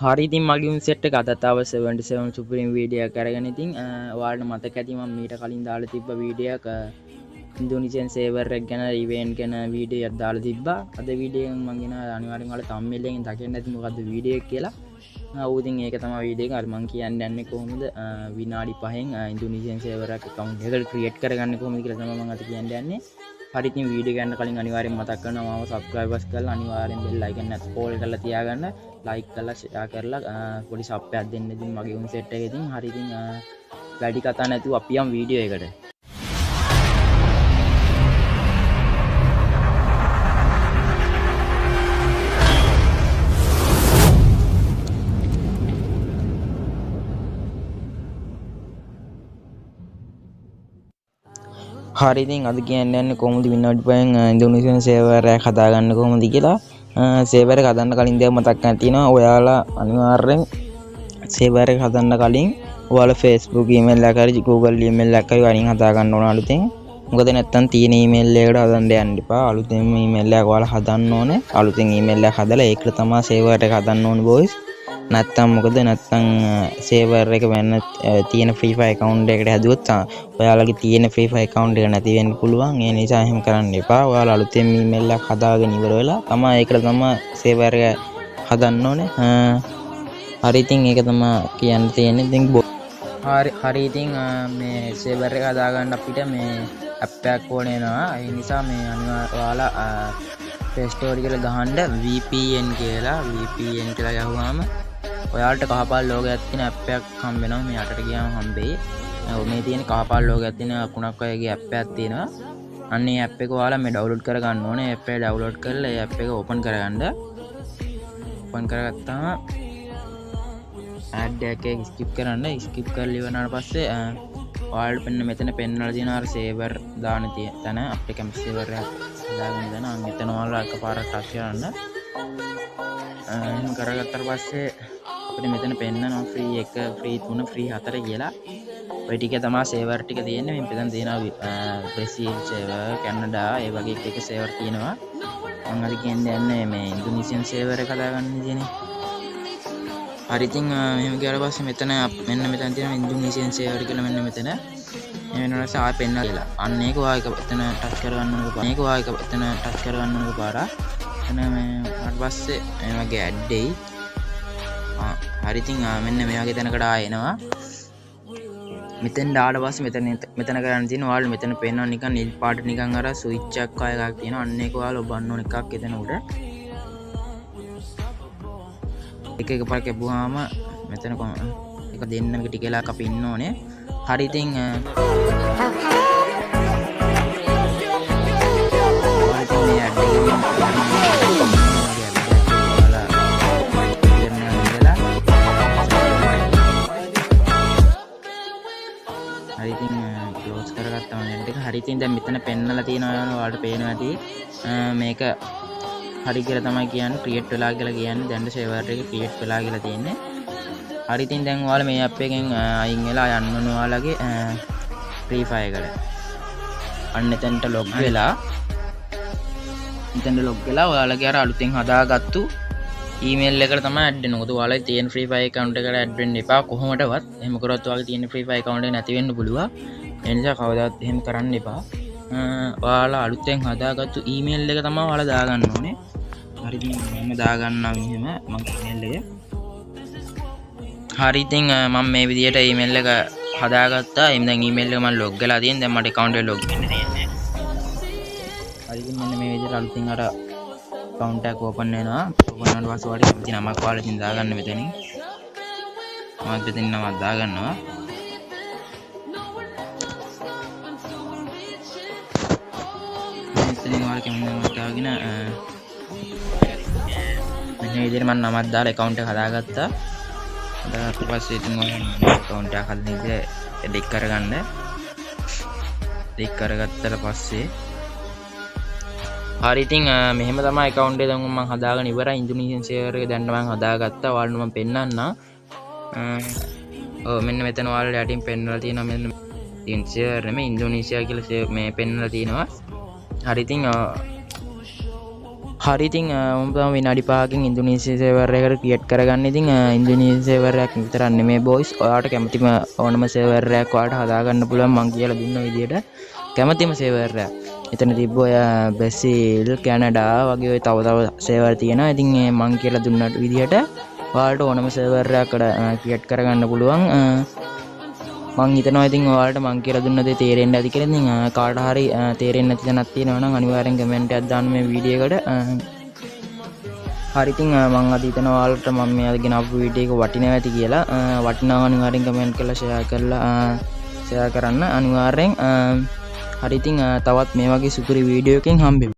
හරි ඉතින් මගේ උන් සෙට් එක අදත් ආව 77 සුප්‍රීම වීඩියෝ එකක් අරගෙන ඉතින් ඔයාලට මතක ඇති මම මීට කලින් දාලා තිබ්බ වීඩියෝ එක ඉන්දුනීසියන් සේවර් එක ගැන ඉවෙන්ට් ගැන වීඩියෝ එකක් දාලා තිබ්බා. අද වීඩියෝ එකෙන් මම ගෙන අනිවාර්යෙන් ඔයාලා thumbnail එකෙන් දකින්න ඇති මොකද්ද වීඩියෝ එක කියලා. ඉතින් ඒක තමයි වීඩියෝ එක. අර මම කියන්න යන්නේ කොහොමද විනාඩි 5න් ඉන්දුනීසියන් සේවර් එක account එකකට create කරගන්නේ කොහොමද කියලා තමයි මම අද කියන්න යන්නේ. හරි ඉතින් වීඩියෝ ගන්න කලින් අනිවාර්යෙන් මතක් කරනවා මම subscribers කරලා අනිවාර්යෙන් bell icon එක all කරලා තියාගන්න. like කරලා share කරලා පොඩි සබ් එකක් දෙන්න. ඉතින් මගේ උන් සෙට් එකේ ඉතින් හරි ඉතින් වැඩි කතා නැතුව අපි යම් වීඩියෝ එකට. හරි ඉතින් අද කියන්න යන්නේ කොහොමද විනාඩි 5න් ඉන්දුනීසියන් සර්වර් එකක් හදාගන්න කොහොමද කියලා. සර්වර් එක හදන්න කලින් දේවල් මතක් කරන්න තියෙනවා. ඔයාලා අනිවාර්යෙන් සර්වර් එක හදන්න කලින් ඔයාලා Facebook email එක හරි Google email එකක් හරි වරින් හදාගන්න ඕන අලුතෙන්. මොකද නැත්තම් තියෙන email එකකට හදන්න යන්න එපා. අලුතෙන් email එකක් ඔයාලා හදන්න ඕනේ. අලුතෙන් email එකක් හදලා ඒකට තමයි සර්වර් එක හදන්න ඕනේ boys. නැත්තම් මොකද නැත්තම් සේවර් එක වෙන්න තියෙන free fire account එකකට හැදුවොත් ඔයාලගේ තියෙන free fire account එක නැති වෙන්න පුළුවන්. ඒ නිසා එහෙම කරන්න එපා. ඔයාලා අලුතෙන් email එකක් හදාගෙන ඉවර වෙලා තමයි ඒකට තමයි සේවර් එක හදන්න ඕනේ. හරි ඉතින් ඒක තමයි කියන්න තියෙන්නේ. ඉතින් හරි ඉතින් මේ සේවර් එක හදාගන්න අපිට මේ app එකක් ඕනේ වෙනවා. ඒ නිසා මේ ඔයාලා Play Store එකට ගහන්න VPN කියලා ගහුවාම ඔයාලට කහපාට ලෝගයක් තියෙන ඇප් එකක් හම්බ වෙනවා. මේ යටට ගියාම හම්බෙයි. මේ තියෙන කහපාට ලෝගයක් තියෙන කුණක් වගේ ඇප් එකක් තියෙනවා. අන්න ඒ ඇප් එක ඔයාලා මේ ඩවුන්ලෝඩ් කරගන්න ඕනේ. ඇප් එක ඩවුන්ලෝඩ් කරලා ඒ ඇප් එක ඕපන් කරගන්න. ඕපන් කරගත්තාම ඇඩ් එකක් ස්කිප් කරන්න. ස්කිප් කරලා ඉවරනාට පස්සේ ඔයාලට මෙතන පෙන්වලා තියෙන අර සේවර් දාන තැන අපිට කැමති සේවර් එකක් දාගෙන ඉඳන් මෙතන ඔයාලා එකපාරට ටච් කරන්න. එහෙම කරගත්තාට පස්සේ අපිට මෙතන පෙන්නනවා ෆ්‍රී 1 ෆ්‍රී 3 ෆ්‍රී 4 කියලා. ඔය ටික තමයි සේවර් ටික තියෙන්නේ. මේ මෙතන තියෙනවා බ්‍රසීල් සේවර්, කැනඩා ඒ වගේ එක සේවර් තියෙනවා. මම අද කියන්නේ මේ ඉන්දුනීසියන් සේවර් එක හදාගන්න ඉන්නේ. හරි ඉතින් මෙහෙම ගියාට පස්සේ මෙතන මෙතන තියෙනවා ඉන්දුනීසියන් සේවර් කියලා මෙන්න මෙතන. මේ වෙනවාට ආයෙ පෙන්නලා කියලා. අන්න ඒක ඔයා එතන ටච් කරගන්න ඕන පාර. මේක ඔයා එතන ටච් කරගන්න ඕන පාර. එතන මේ ඊට පස්සේ මේ වගේ ඇඩ් එයි. හරි ඉතින් මෙන්න මේ වගේ තැනකට ආයෙ එනවා. මෙතෙන් ඩාට පස්සේ මෙතන කරන්න තියෙන ඔයාලා මෙතන පේනවා නිකන් නිල් පාට නිකන් අර ස්විච් එකක් වගේ එකක් තියෙනවා. අන්න ඒක ඔයාලා ඔබන්න ඕන එකක් එතන උඩ. එක පාර කැපුවාම මෙතන එක දෙන්නක ටික වෙලාවක් අපි ඉන්න ඕනේ. හරි ඉතින් ක්ලෝස් කරගත්තාම නෙට් එක හරි ඉතින් දැන් මෙතන පෙන්නලා තියෙනවා ඔයාලට පේනවා ඇති මේක හරි කියලා තමයි කියන්නේ ක්‍රියේට් වෙලා කියලා කියන්නේ දැන් සර්වර් එකේ ක්‍රියේට් වෙලා කියලා තියෙන්නේ. හරි ඉතින් දැන් ඔයාලා මේ ඇප් එකෙන් අයින් වෙලා යන්න ඕන ඔයාලගේ free fire එකට. අන්න එතනට ලොග් වෙලා ඔයාලගේ අර අලුතෙන් හදාගත්තු ඊමේල් එකට තමයි ඇඩ් වෙන්නේ. මොකද ඔයාලගේ තියෙන free fire account එකට ඇඩ් වෙන්න එපා කොහොමදවත්. එහෙම කරොත් ඔයාලගේ තියෙන free fire account එක නැති වෙන්න පුළුවන්. ඒ නිසා කවදාවත් එහෙම කරන්න එපා. ඔයාලා අලුතෙන් හදාගත්තු ඊමේල් එක තමයි ඔයාලා දාගන්න ඕනේ. හරි ඉතින් මම දාගන්නම් එහෙම මගේ ඊමේල් එක. හරි ඉතින් මම මේ විදිහට ඊමේල් එක හදාගත්තා. එම් දැන් ඊමේල් එක මම ලොග් වෙලා තියෙනවා. දැන් මට account එක ලොග් වෙන්න තියෙන්නේ. හරි ඉතින් මෙන්න මේ විදිහට අලුතින් අර account එක ඕපන් වෙනවා. ඕපන් වුණාට පස්සේ ඔයාලට කැමති නමක් ඔයාලා ඉතින් දාගන්න මෙතනින්. මම මෙතනින් නමක් දාගන්නවා. මෙතනින් ඔයාලා කැමති නමක් දාගෙන මෙන්න විදිහට මම නමක් දාලා account එක හදාගත්තා. ඊට පස්සේ ඉතින් ඔයාලා account එක හදන විදිහ එඩිට් කරගන්න. එඩිට් කරගත්තට පස්සේ හරි ඉතින් මෙහෙම තමයි account එක දැන් මම හදාගෙන ඉවරයි. ඉන්දුනීසියන් සර්වර් එක දැන් මම හදාගත්තා. ඔයාලට මම පෙන්නන්නම්. මෙන්න මෙතන ඔයාලට යටින් පෙන්නලා තියෙනවා මෙන්න සර්වර් නෙමෙයි ඉන්දුනීසියා කියලා මේ පෙන්නලා තියෙනවා. හරි ඉතින් හරි ඉතින් මම තමයි විනාඩි 5කින් ඉන්දුනීසියා සර්වර් එකට ක්‍රියේට් කරගන්න. ඉතින් ඉන්දුනීසියා සර්වර් එකක් විතරක් නෙමෙයි බොයිස්. ඔයාලට කැමතිම ඕනම සර්වර් එකක් ඔයාලට හදාගන්න පුළුවන්. මම කියලා දුන්න විදියට කැමතිම සර්වර් එකක්. එතන තිබ්බ ඔය බ්‍රසීල්, කැනඩා වගේ ඔය තව සර්වර් තියෙනවා. ඉතින් මම කියලා දුන්නට විදියට ඔයාලට ඕනම සර්වර් එකක් ක්‍රියේට් කරගන්න පුළුවන්. මං හිතනවා ඉතින් ඔයාලට මං කියලා දුන්න දේ තේරෙන්න ඇති කියලා. ඉතින් කාට හරි තේරෙන්නේ නැති තැනක් තියෙනවා නම් අනිවාර්යෙන් කමෙන්ට් එකක් දාන්න මේ වීඩියෝ එකට. හරි ඉතින් මං අද හිතනවා ඔයාලට මම මේ අද ගෙනාවු වීඩියෝ එක වටිනවා ඇති කියලා. වටිනවා අනිවාර්යෙන් කමෙන්ට් කරලා ෂෙයා කරන්න අනිවාර්යෙන්. හරි ඉතින් තවත් මේ වගේ සුපිරි වීඩියෝ එකකින් හම්බෙමු.